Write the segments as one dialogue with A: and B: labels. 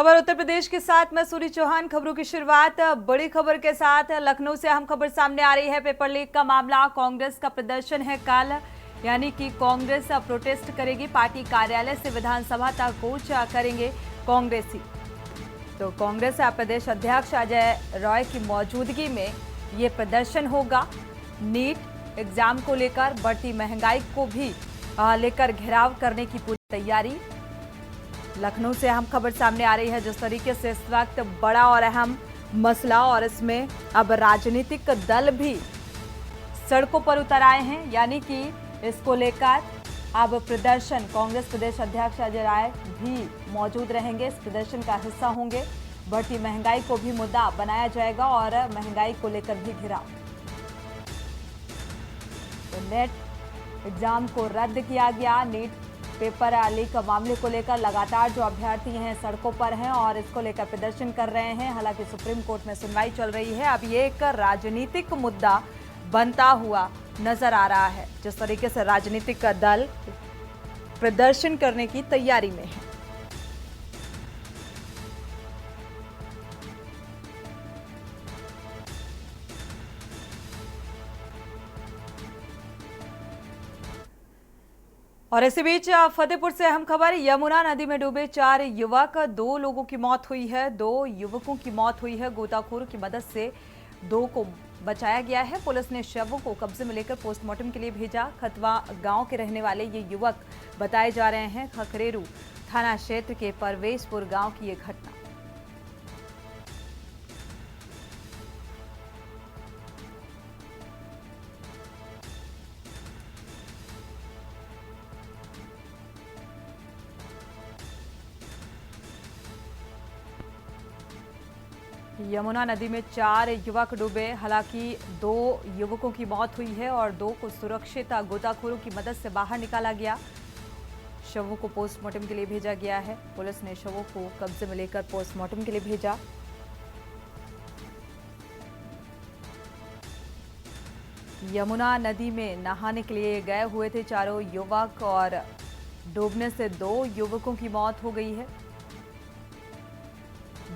A: खबर उत्तर प्रदेश के साथ मैं सूरी चौहान। खबरों की शुरुआत बड़ी खबर के साथ लखनऊ से अहम खबर सामने आ रही है। पेपर लीक का मामला, कांग्रेस का प्रदर्शन है कल, यानी कि कांग्रेस प्रोटेस्ट करेगी। पार्टी कार्यालय से विधानसभा तक कूच करेंगे कांग्रेसी। तो कांग्रेस प्रदेश अध्यक्ष अजय रॉय की मौजूदगी में ये प्रदर्शन होगा। नीट एग्जाम को लेकर बढ़ती महंगाई को भी लेकर घेराव करने की पूरी तैयारी। लखनऊ से अहम खबर सामने आ रही है। जिस तरीके से इस वक्त बड़ा और अहम मसला, और इसमें अब राजनीतिक दल भी सड़कों पर उतर आए हैं, यानी कि इसको लेकर अब प्रदर्शन, कांग्रेस प्रदेश अध्यक्ष अजय राय भी मौजूद रहेंगे, इस प्रदर्शन का हिस्सा होंगे। बढ़ती महंगाई को भी मुद्दा बनाया जाएगा और महंगाई को लेकर भी घेराव। तो नेट एग्जाम को रद्द किया गया। नीट पेपर लीक मामले को लेकर लगातार जो अभ्यर्थी हैं सड़कों पर हैं और इसको लेकर प्रदर्शन कर रहे हैं। हालांकि सुप्रीम कोर्ट में सुनवाई चल रही है। अब ये एक राजनीतिक मुद्दा बनता हुआ नजर आ रहा है, जिस तरीके से राजनीतिक दल प्रदर्शन करने की तैयारी में है। और इसी बीच फतेहपुर से अहम खबर, यमुना नदी में डूबे 4 युवक, 2 लोगों की मौत हुई है। 2 युवकों की मौत हुई है। गोताखोरों की मदद से 2 को बचाया गया है। पुलिस ने शवों को कब्जे में लेकर पोस्टमार्टम के लिए भेजा। खतवा गांव के रहने वाले ये युवक बताए जा रहे हैं। खखरेरू थाना क्षेत्र के परवेशपुर गांव की ये घटना। यमुना नदी में 4 युवक डूबे। हालांकि 2 युवकों की मौत हुई है और 2 को सुरक्षित गोताखोरों की मदद से बाहर निकाला गया। शवों को पोस्टमार्टम के लिए भेजा गया है। पुलिस ने शवों को कब्जे में लेकर पोस्टमार्टम के लिए भेजा। यमुना नदी में नहाने के लिए गए हुए थे 4 युवक और डूबने से 2 युवकों की मौत हो गई है।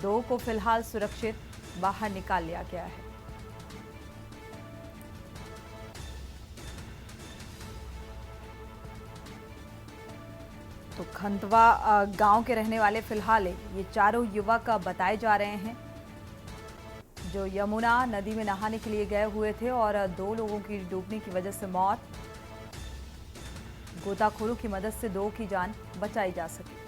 A: 2 को फिलहाल सुरक्षित बाहर निकाल लिया गया है। तो खंतवा गांव के रहने वाले फिलहाल ये 4 युवक बताए जा रहे हैं, जो यमुना नदी में नहाने के लिए गए हुए थे और 2 लोगों की डूबने की वजह से मौत। गोताखोरों की मदद से 2 की जान बचाई जा सकी।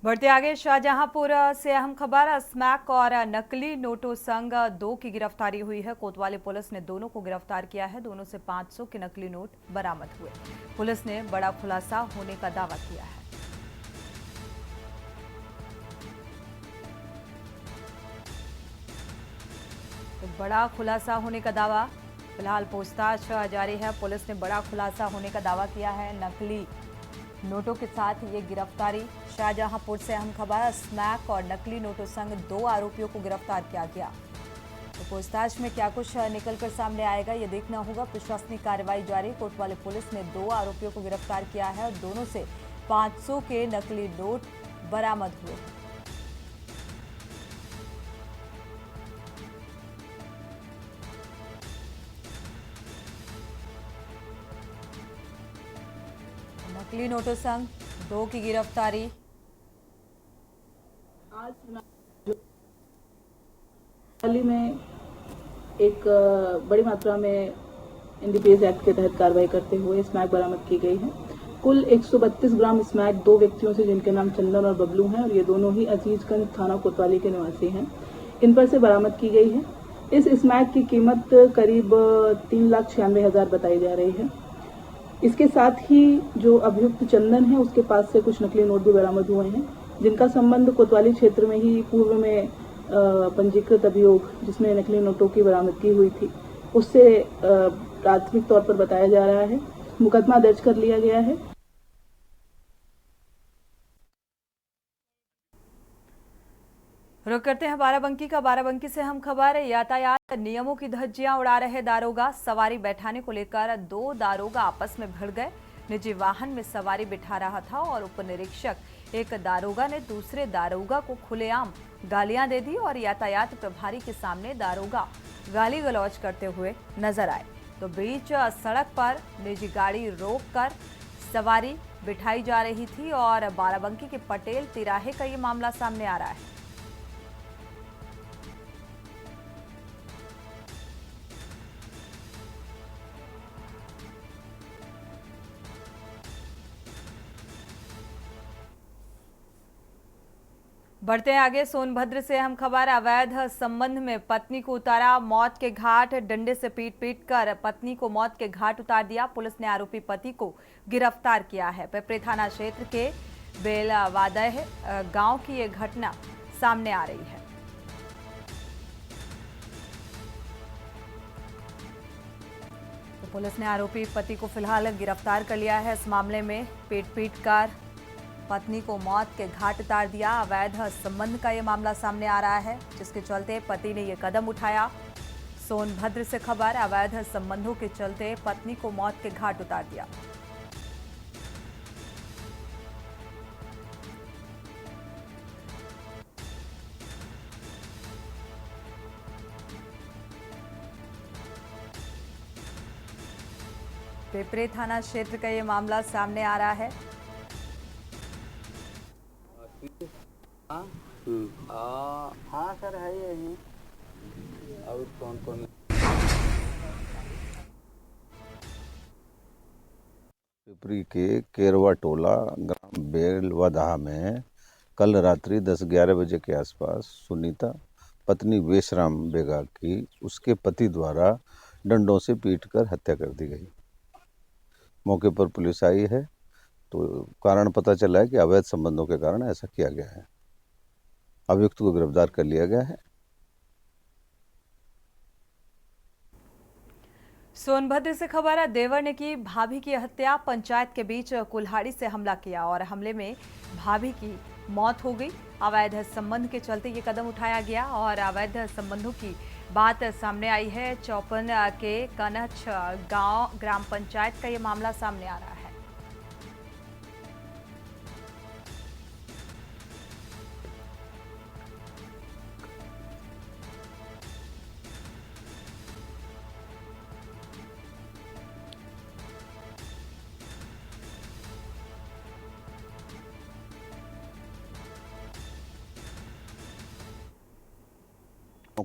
A: बढ़ते आगे, शाहजहांपुर से अहम खबर, स्मैक और नकली नोटों संग 2 की गिरफ्तारी हुई है। कोतवाली पुलिस ने दोनों को गिरफ्तार किया है। दोनों से 500 के नकली नोट बरामद हुए। पुलिस ने बड़ा खुलासा होने का दावा किया है। तो बड़ा खुलासा होने का दावा, फिलहाल पूछताछ जारी है। पुलिस ने बड़ा खुलासा होने का दावा किया है। नकली नोटों के साथ ये गिरफ्तारी। शाहजहांपुर से अहम खबर, स्मैक और नकली नोटों संग 2 आरोपियों को गिरफ्तार किया गया। तो पूछताछ में क्या कुछ निकलकर सामने आएगा, ये देखना होगा। प्रशासनिक कार्रवाई जारी। कोतवाली पुलिस ने 2 आरोपियों को गिरफ्तार किया है और दोनों से 500 के नकली नोट बरामद हुए हैं। नकली नोटों संग 2 की गिरफ्तारी।
B: आज दिल्ली में एक बड़ी मात्रा में एनडीपीएस एक्ट के तहत कार्रवाई करते हुए स्मैक बरामद की गई है। कुल 132 ग्राम स्मैक 2 व्यक्तियों से, जिनके नाम चंदन और बबलू हैं, और ये दोनों ही अजीजगंज थाना कोतवाली के निवासी हैं, इन पर से बरामद की गई है। इस स्मैक की कीमत करीब 3,96,000 बताई जा रही है। इसके साथ ही जो अभियुक्त चंदन है उसके पास से कुछ नकली नोट भी बरामद हुए हैं, जिनका संबंध कोतवाली क्षेत्र में ही पूर्व में पंजीकृत अभियोग जिसमें नकली नोटों की बरामदगी हुई थी उससे प्राथमिक तौर पर बताया जा रहा है। मुकदमा दर्ज कर लिया गया है।
A: रुक करते हैं बाराबंकी का। बाराबंकी से हम खबर है, यातायात नियमों की धज्जियां उड़ा रहे दारोगा। सवारी बैठाने को लेकर दो दारोगा आपस में भिड़ गए। निजी वाहन में सवारी बिठा रहा था और उप निरीक्षक एक दारोगा ने दूसरे दारोगा को खुलेआम गालियां दे दी और यातायात प्रभारी के सामने दारोगा गाली गलौज करते हुए नजर आए। तो बीच सड़क पर निजी गाड़ी रोककर सवारी बिठाई जा रही थी और बाराबंकी के पटेल तिराहे का ये मामला सामने आ रहा है। बढ़ते हैं आगे। सोनभद्र से हम खबर, अवैध संबंध में पत्नी को उतारा मौत के घाट। डंडे से पीट कर पत्नी को मौत के घाट उतार दिया। पुलिस ने आरोपी पति को गिरफ्तार किया है। पिपरी थाना क्षेत्र के बेलवादह गांव की ये घटना सामने आ रही है। तो पुलिस ने आरोपी पति को फिलहाल गिरफ्तार कर लिया है। इस मामले में पीट कर पत्नी को मौत के घाट उतार दिया। अवैध संबंध का ये मामला सामने आ रहा है, जिसके चलते पति ने ये कदम उठाया। सोनभद्र से खबर, अवैध संबंधों के चलते पत्नी को मौत के घाट उतार दिया। पिपरी थाना क्षेत्र का ये मामला सामने आ रहा है।
C: हाँ सर है यही। और कौन कौन?
D: पिपरी के केरवा टोला ग्राम बेलवादहा में कल रात्रि 10-11 बजे के आसपास सुनीता पत्नी वेशराम बेगा की उसके पति द्वारा डंडों से पीटकर हत्या कर दी गई। मौके पर पुलिस आई है तो कारण पता चला है कि अवैध संबंधों के कारण ऐसा किया गया है। अभियुक्त को गिरफ्तार कर लिया गया है।
A: सोनभद्र से खबर है, देवर ने की भाभी की हत्या। पंचायत के बीच कुल्हाड़ी से हमला किया और हमले में भाभी की मौत हो गई। अवैध संबंध के चलते ये कदम उठाया गया और अवैध संबंधों की बात सामने आई है। चौपन के कनच गांव ग्राम पंचायत का ये मामला सामने आ रहा है।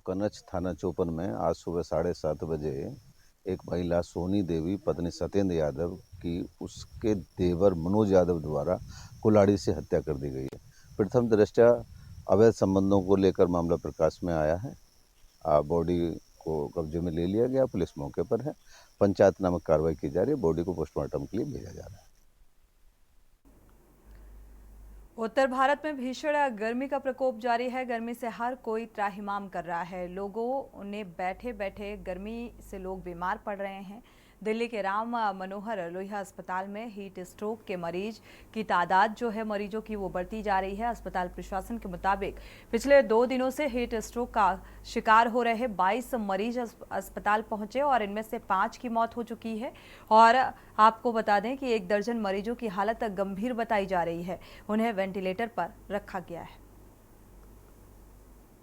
D: कनच थाना चौपन में आज सुबह 7:30 बजे एक महिला सोनी देवी पत्नी सत्येंद्र यादव की उसके देवर मनोज यादव द्वारा कुल्हाड़ी से हत्या कर दी गई है। प्रथम दृष्टया अवैध संबंधों को लेकर मामला प्रकाश में आया है। बॉडी को कब्जे में ले लिया गया। पुलिस मौके पर है। पंचायत नामक कार्रवाई की जा रही है। बॉडी को पोस्टमार्टम के लिए भेजा जा रहा है।
A: उत्तर भारत में भीषण गर्मी का प्रकोप जारी है। गर्मी से हर कोई त्राहिमाम कर रहा है। लोगों ने बैठे बैठे गर्मी से लोग बीमार पड़ रहे हैं। दिल्ली के राम मनोहर लोहिया अस्पताल में हीट स्ट्रोक के मरीज की तादाद जो है मरीजों की वो बढ़ती जा रही है। अस्पताल प्रशासन के मुताबिक पिछले 2 दिनों से हीट स्ट्रोक का शिकार हो रहे 22 मरीज अस्पताल पहुंचे और इनमें से 5 की मौत हो चुकी है। और आपको बता दें कि 1 दर्जन मरीजों की हालत गंभीर बताई जा रही है। उन्हें वेंटिलेटर पर रखा गया है।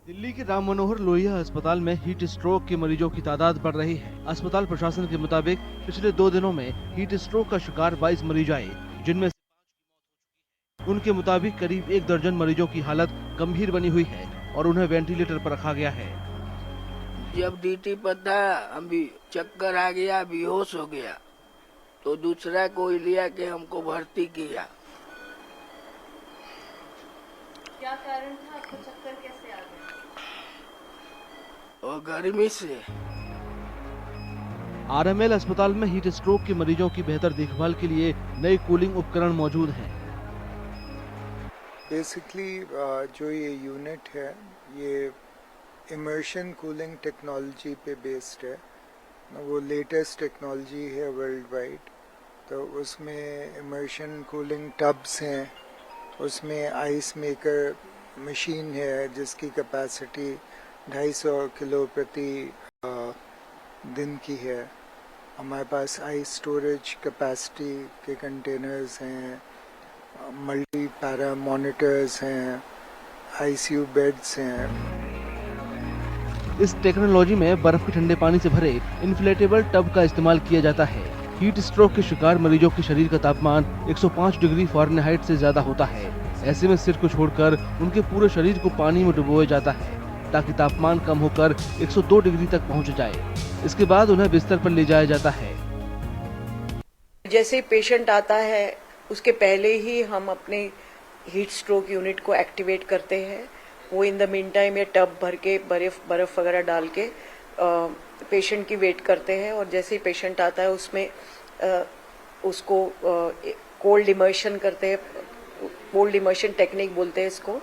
E: दिल्ली के राम मनोहर लोहिया अस्पताल में हीट स्ट्रोक के मरीजों की तादाद बढ़ रही है। अस्पताल प्रशासन के मुताबिक पिछले 2 दिनों में हीट स्ट्रोक का शिकार 22 मरीज आए, जिनमें से 5 की मौत हो चुकी है। उनके मुताबिक करीब 1 दर्जन मरीजों की हालत गंभीर बनी हुई है और उन्हें वेंटिलेटर पर रखा गया है।
C: जब ड्यूटी पर था अभी चक्कर आ गया, बेहोश हो गया, तो दूसरा कोई लिया के हमको भर्ती किया।
A: क्या कारण था? आपको चक्कर कैसे आ गया?
C: और गर्मी से।
E: आरएमएल अस्पताल में हीट स्ट्रोक के मरीजों की बेहतर देखभाल के लिए नए कूलिंग उपकरण मौजूद हैं।
F: बेसिकली जो ये यूनिट है ये इमर्शन कूलिंग टेक्नोलॉजी पे बेस्ड है। वो लेटेस्ट टेक्नोलॉजी है वर्ल्ड वाइड। तो उसमें इमर्शन कूलिंग टब्स हैं, उसमें आइस मेकर मशीन है जिसकी कैपेसिटी 250 किलो प्रति दिन की है। हमारे पास आइस स्टोरेज कैपेसिटी के कंटेनर्स हैं, मल्टी पैरा मॉनिटर्स हैं, आईसीयू बेड्स हैं।
E: इस टेक्नोलॉजी में बर्फ के ठंडे पानी से भरे इन्फ्लेटेबल टब का इस्तेमाल किया जाता है। हीट स्ट्रोक के शिकार मरीजों के शरीर का तापमान 105 डिग्री फ़ारेनहाइट से ज्यादा होता है। ऐसे में सिर को छोड़कर उनके पूरे शरीर को पानी में डुबोया जाता है ताकि तापमान कम होकर 102 डिग्री तक पहुंच जाए। इसके बाद उन्हें बिस्तर पर ले जाया जाता है।
G: जैसे ही पेशेंट आता है उसके पहले ही हम अपने हीट स्ट्रोक यूनिट को एक्टिवेट करते हैं। वो इन द मीन टाइम ये टब भर के बर्फ वगैरह डाल के पेशेंट की वेट करते हैं और जैसे ही पेशेंट आता है उसमें उसको कोल्ड इमर्शन करते हैं। कोल्ड इमर्शन टेक्निक बोलते हैं इसको।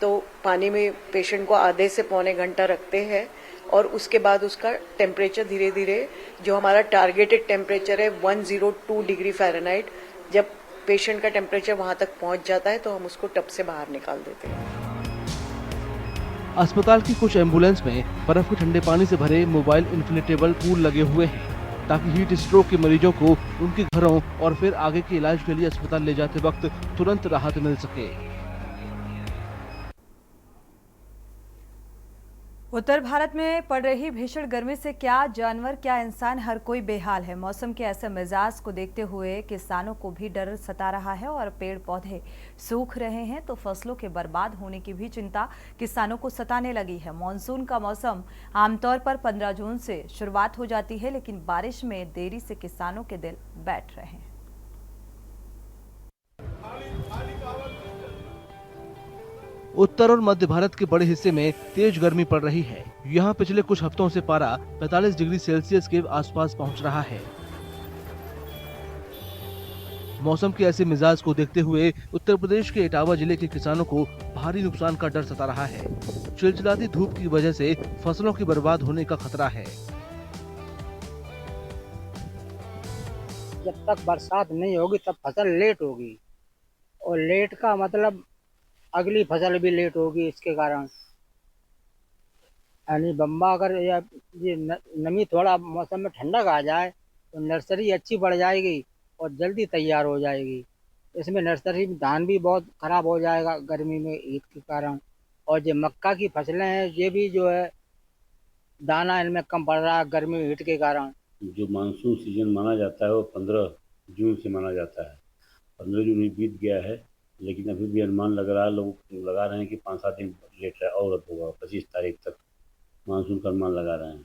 G: तो पानी में पेशेंट को आधे से पौने घंटा रखते हैं और उसके बाद उसका टेम्परेचर धीरे धीरे जो हमारा टारगेटेड टेम्परेचर है 102 डिग्री फ़ारेनहाइट, जब पेशेंट का टेम्परेचर वहां तक पहुंच जाता है तो हम उसको टब से बाहर निकाल देते हैं।
E: अस्पताल की कुछ एम्बुलेंस में बर्फ के ठंडे पानी से भरे मोबाइल इन्फ्लेटेबल पूल लगे हुए हैं ताकि हीट स्ट्रोक के मरीजों को उनके घरों और फिर आगे के इलाज के लिए अस्पताल ले जाते वक्त तुरंत राहत मिल सके।
A: उत्तर भारत में पड़ रही भीषण गर्मी से क्या जानवर क्या इंसान हर कोई बेहाल है। मौसम के ऐसे मिजाज को देखते हुए किसानों को भी डर सता रहा है और पेड़ पौधे सूख रहे हैं तो फसलों के बर्बाद होने की भी चिंता किसानों को सताने लगी है। मॉनसून का मौसम आमतौर पर 15 जून से शुरुआत हो जाती है, लेकिन बारिश में देरी से किसानों के दिल बैठ रहे हैं।
E: उत्तर और मध्य भारत के बड़े हिस्से में तेज गर्मी पड़ रही है। यहाँ पिछले कुछ हफ्तों से पारा 45 डिग्री सेल्सियस के आसपास पहुँच रहा है। मौसम के ऐसे मिजाज को देखते हुए उत्तर प्रदेश के इटावा जिले के किसानों को भारी नुकसान का डर सता रहा है। चिलचिलाती धूप की वजह से फसलों की बर्बाद होने का खतरा है।
H: जब तक बरसात नहीं होगी तब फसल लेट होगी और लेट का मतलब अगली फसल भी लेट होगी। इसके कारण यानी बम्बा अगर ये नमी थोड़ा मौसम में ठंडक आ जाए तो नर्सरी अच्छी बढ़ जाएगी और जल्दी तैयार हो जाएगी। इसमें नर्सरी में धान भी बहुत खराब हो जाएगा गर्मी में हीट के कारण। और ये मक्का की फसलें हैं ये भी जो है दाना इनमें कम पड़ रहा है गर्मी में हीट के कारण।
I: जो मानसून सीजन माना जाता है वो 15 जून से माना जाता है। 15 जून बीत गया है लेकिन अभी भी अनुमान लग रहा है, लोग लगा रहे हैं कि 5-7 दिन लेट और होगा। 25 तारीख तक मानसून का अनुमान लगा रहे हैं।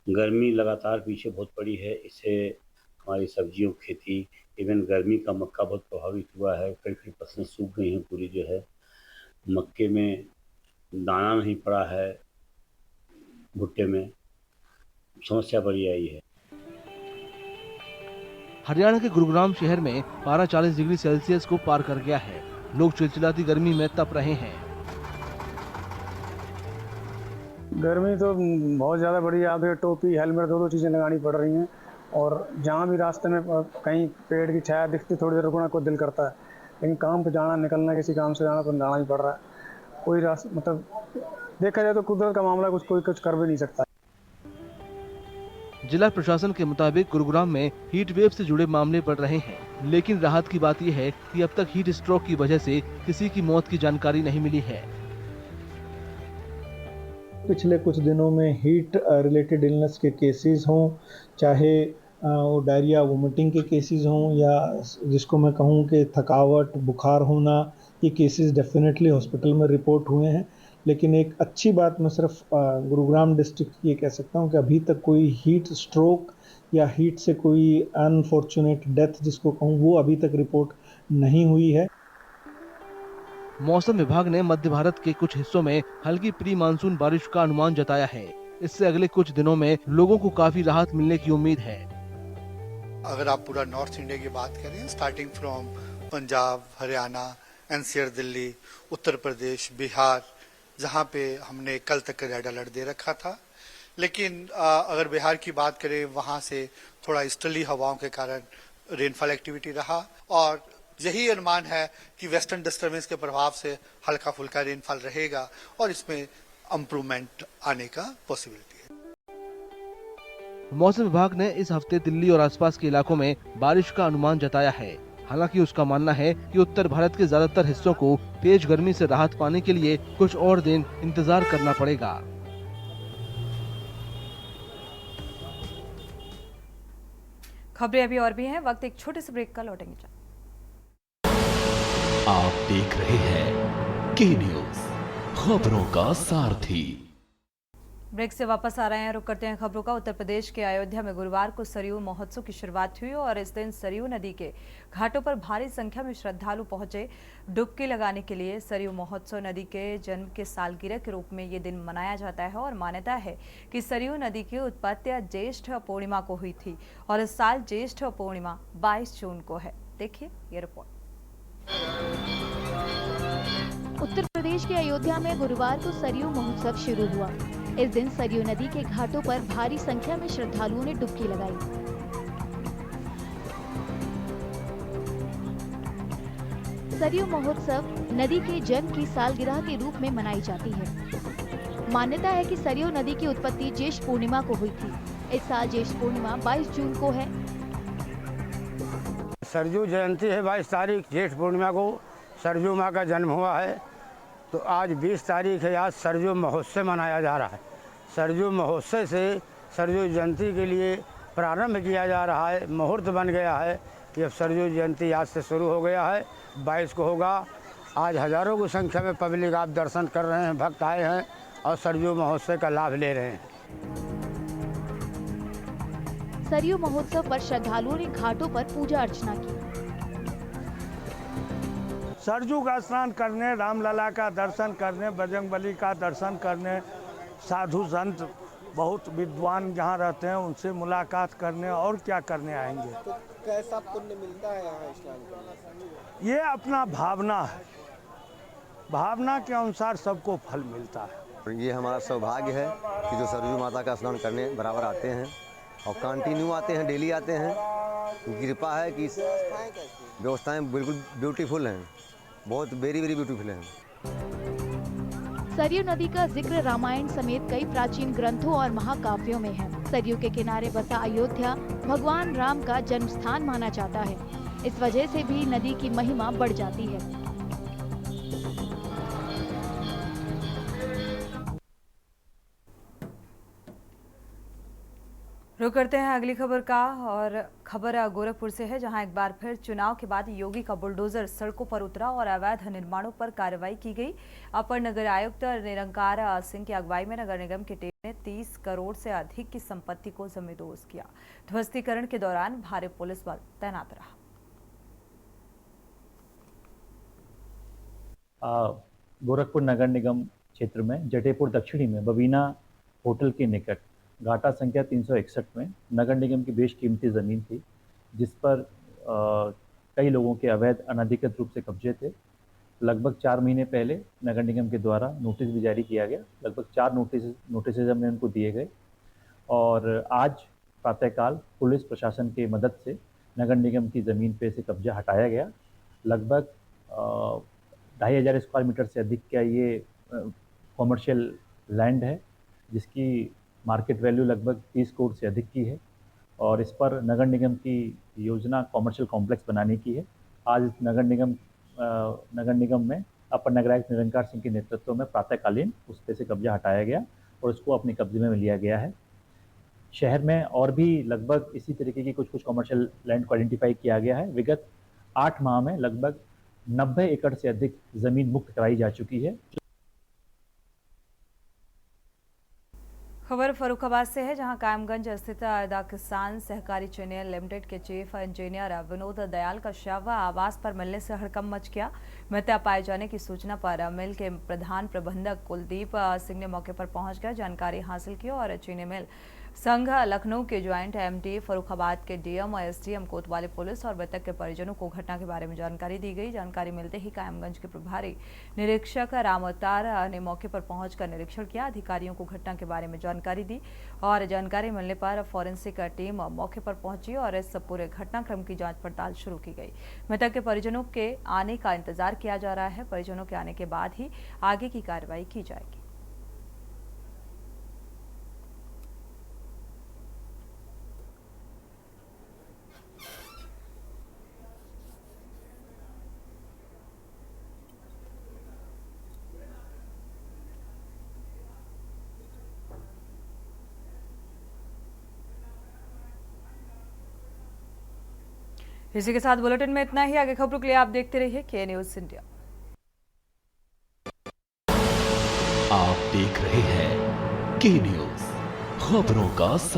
I: गर्मी लगातार पीछे बहुत पड़ी है, इससे हमारी सब्जियों की खेती इवन गर्मी का मक्का बहुत प्रभावित हुआ है। कई फसलें सूख गई हैं पूरी जो है। मक्के में दाना नहीं पड़ा है, भुट्टे में समस्या बड़ी आई है।
E: हरियाणा के गुरुग्राम शहर में पारा 40 डिग्री सेल्सियस को पार कर गया है। लोग चिलचिलाती गर्मी में तप रहे हैं।
J: गर्मी तो बहुत ज़्यादा बड़ी है। अब टोपी हेलमेट दोनों चीज़ें लगानी पड़ रही हैं और जहाँ भी रास्ते में कहीं पेड़ की छाया दिखती थोड़ी देर रुकना को दिल करता है, लेकिन काम पे जाना निकलना किसी काम से जाना तो जाना ही पड़ रहा है। कोई रास्ता मतलब देखा जाए तो कुदरत का मामला कोई कुछ कर भी नहीं सकता।
E: जिला प्रशासन के मुताबिक गुरुग्राम में हीट वेव से जुड़े मामले बढ़ रहे हैं, लेकिन राहत की बात यह है कि अब तक हीट स्ट्रोक की वजह से किसी की मौत की जानकारी नहीं मिली है।
K: पिछले कुछ दिनों में हीट रिलेटेड इलनेस के केसेस हों, चाहे वो डायरिया वोमिटिंग के केसेस हों या जिसको मैं कहूँ कि थकावट बुखार होना, ये केसेस डेफिनेटली हॉस्पिटल में रिपोर्ट हुए हैं। लेकिन एक अच्छी बात मैं सिर्फ गुरुग्राम डिस्ट्रिक्ट की ये कह सकता हूँ कि अभी तक कोई हीट स्ट्रोक या हीट से कोई अनफॉर्चुनेट डेथ जिसको कहूँ वो अभी तक रिपोर्ट नहीं हुई है।
E: मौसम विभाग ने मध्य भारत के कुछ हिस्सों में हल्की प्री मानसून बारिश का अनुमान जताया है। इससे अगले कुछ दिनों में लोगों को काफी राहत मिलने की उम्मीद है।
L: अगर आप पूरा नॉर्थ इंडिया की बात करें, starting from Punjab, Haryana, NCR, Delhi, Uttar Pradesh, Bihar, जहां पे हमने कल तक का रेड अलर्ट दे रखा था, लेकिन अगर बिहार की बात करें, वहां से थोड़ा ईस्टर्ली हवाओं के कारण रेनफॉल एक्टिविटी रहा और यही अनुमान है कि वेस्टर्न डिस्टर्बेंस के प्रभाव से हल्का फुल्का रेनफॉल रहेगा और इसमें इम्प्रूवमेंट आने का पॉसिबिलिटी है।
E: मौसम विभाग ने इस हफ्ते दिल्ली और आसपास के इलाकों में बारिश का अनुमान जताया है। हालांकि उसका मानना है कि उत्तर भारत के ज्यादातर हिस्सों को तेज गर्मी से राहत पाने के लिए कुछ और दिन इंतजार करना पड़ेगा।
A: खबरें अभी और भी हैं, वक्त एक छोटे से ब्रेक का, लौटेंगे।
M: आप देख रहे हैं के न्यूज, खबरों का सारथी।
A: ब्रेक से वापस आ रहे हैं, रुक करते हैं खबरों का। उत्तर प्रदेश के अयोध्या में गुरुवार को सरयू महोत्सव की शुरुआत हुई और इस दिन सरयू नदी के घाटों पर भारी संख्या में श्रद्धालु पहुंचे डुबकी लगाने के लिए। सरयू महोत्सव नदी के जन्म के सालगिरह के रूप में ये दिन मनाया जाता है और मान्यता है कि सरयू नदी की उत्पत्ति ज्येष्ठ पूर्णिमा को हुई थी और इस साल ज्येष्ठ पूर्णिमा 22 जून को है। देखिए ये रिपोर्ट।
N: उत्तर प्रदेश के अयोध्या में गुरुवार को सरयू महोत्सव शुरू हुआ। इस दिन सरयू नदी के घाटों पर भारी संख्या में श्रद्धालुओं ने डुबकी लगाई। सरयू महोत्सव नदी के जन्म की सालगिरह के रूप में मनाई जाती है। मान्यता है कि सरयू नदी की उत्पत्ति ज्येष्ठ पूर्णिमा को हुई थी। इस साल ज्येष्ठ पूर्णिमा 22 जून को है।
H: सरयू जयंती है 22 तारीख, ज्येष्ठ पूर्णिमा को सरयू माँ का जन्म हुआ है। तो आज 20 तारीख है, आज सरयू महोत्सव मनाया जा रहा है। सरयू महोत्सव से सरयू जयंती के लिए प्रारंभ किया जा रहा है। मुहूर्त बन गया है कि अब सरयू जयंती आज से शुरू हो गया है, 22 को होगा। आज हजारों की संख्या में पब्लिक आप दर्शन कर रहे हैं, भक्त आए हैं और सरयू महोत्सव का लाभ ले रहे हैं।
N: सरयू महोत्सव पर श्रद्धालुओं ने घाटों पर पूजा अर्चना की।
J: सरयू का स्नान करने, रामलला का दर्शन करने, बजरंगबली का दर्शन करने, साधु संत बहुत विद्वान जहाँ रहते हैं उनसे मुलाकात करने और क्या करने आएंगे।
O: तो कैसा पुण्य मिलता है यहाँ स्नान करने?
J: ये अपना भावना है, भावना के अनुसार सबको फल मिलता है।
P: ये हमारा सौभाग्य है कि जो सरयू माता का स्नान करने बराबर आते हैं और कंटिन्यू आते हैं, डेली आते हैं। कृपा है कि व्यवस्थाएं बिल्कुल ब्यूटीफुल हैं, बहुत वेरी वेरी ब्यूटीफुल हैं।
N: सरयू नदी का जिक्र रामायण समेत कई प्राचीन ग्रंथों और महाकाव्यों में है। सरयू के किनारे बसा अयोध्या भगवान राम का जन्म स्थान माना जाता है। इस वजह से भी नदी की महिमा बढ़ जाती है।
A: रुक करते हैं अगली खबर का और खबर गोरखपुर से है, जहां एक बार फिर चुनाव के बाद योगी का बुलडोजर सड़कों पर उतरा और अवैध निर्माणों पर कार्रवाई की गई। अपर नगर आयुक्त निरंकार सिंह की अगुवाई में नगर निगम की टीम ने 30 करोड़ से अधिक की संपत्ति को जमींदोज किया। ध्वस्तीकरण के दौरान भारी पुलिस बल तैनात रहा।
Q: गोरखपुर नगर निगम क्षेत्र में जटेपुर दक्षिणी में बबीना होटल के निकट घाटा संख्या 361 में नगर निगम की बेशकीमती ज़मीन थी, जिस पर कई लोगों के अवैध अनधिकृत रूप से कब्जे थे। लगभग 4 महीने पहले नगर निगम के द्वारा नोटिस भी जारी किया गया। लगभग 4 नोटिस हमने उनको दिए गए और आज प्रातःकाल पुलिस प्रशासन की मदद से नगर निगम की ज़मीन पे से कब्जा हटाया गया। लगभग 2500 स्क्वायर मीटर से अधिक का ये कॉमर्शियल लैंड है, जिसकी मार्केट वैल्यू लगभग 30 करोड़ से अधिक की है और इस पर नगर निगम की योजना कॉमर्शियल कॉम्प्लेक्स बनाने की है। आज नगर निगम में अपर नगर आयुक्त निरंकार सिंह के नेतृत्व में प्रातःकालीन उस पे से कब्जा हटाया गया और उसको अपने कब्जे में लिया गया है। शहर में और भी लगभग इसी तरीके की कुछ कॉमर्शियल लैंड को आइडेंटिफाई किया गया है। विगत 8 माह में लगभग 90 एकड़ से अधिक ज़मीन मुक्त कराई जा चुकी है।
A: खबर फर्रुखाबाद से है, जहां कायमगंज स्थित अदा किसान सहकारी चीनी लिमिटेड के चीफ इंजीनियर विनोद दयाल का शव आवास पर मिलने से हड़कंप मच गया। मृतक पाए जाने की सूचना पर मिल के प्रधान प्रबंधक कुलदीप सिंह ने मौके पर पहुंचकर जानकारी हासिल की और चीनी मिल संघ लखनऊ के ज्वाइंट एमडी, फर्रुखाबाद के डीएम और एसडीएम, कोतवाली पुलिस और मृतक के परिजनों को घटना के बारे में जानकारी दी गई। जानकारी मिलते ही कायमगंज के प्रभारी निरीक्षक राम अवतार ने मौके पर पहुंचकर निरीक्षण किया, अधिकारियों को घटना के बारे में जानकारी दी और जानकारी मिलने पर फॉरेंसिक टीम मौके पर पहुंची और इस पूरे घटनाक्रम की जांच पड़ताल शुरू की गई। मृतक के परिजनों के आने का इंतजार किया जा रहा है। परिजनों के आने के बाद ही आगे की कार्रवाई की जाएगी। इसी के साथ बुलेटिन में इतना ही। आगे खबरों के लिए आप देखते रहिए के न्यूज़ इंडिया।
M: आप देख रहे हैं के न्यूज़, खबरों का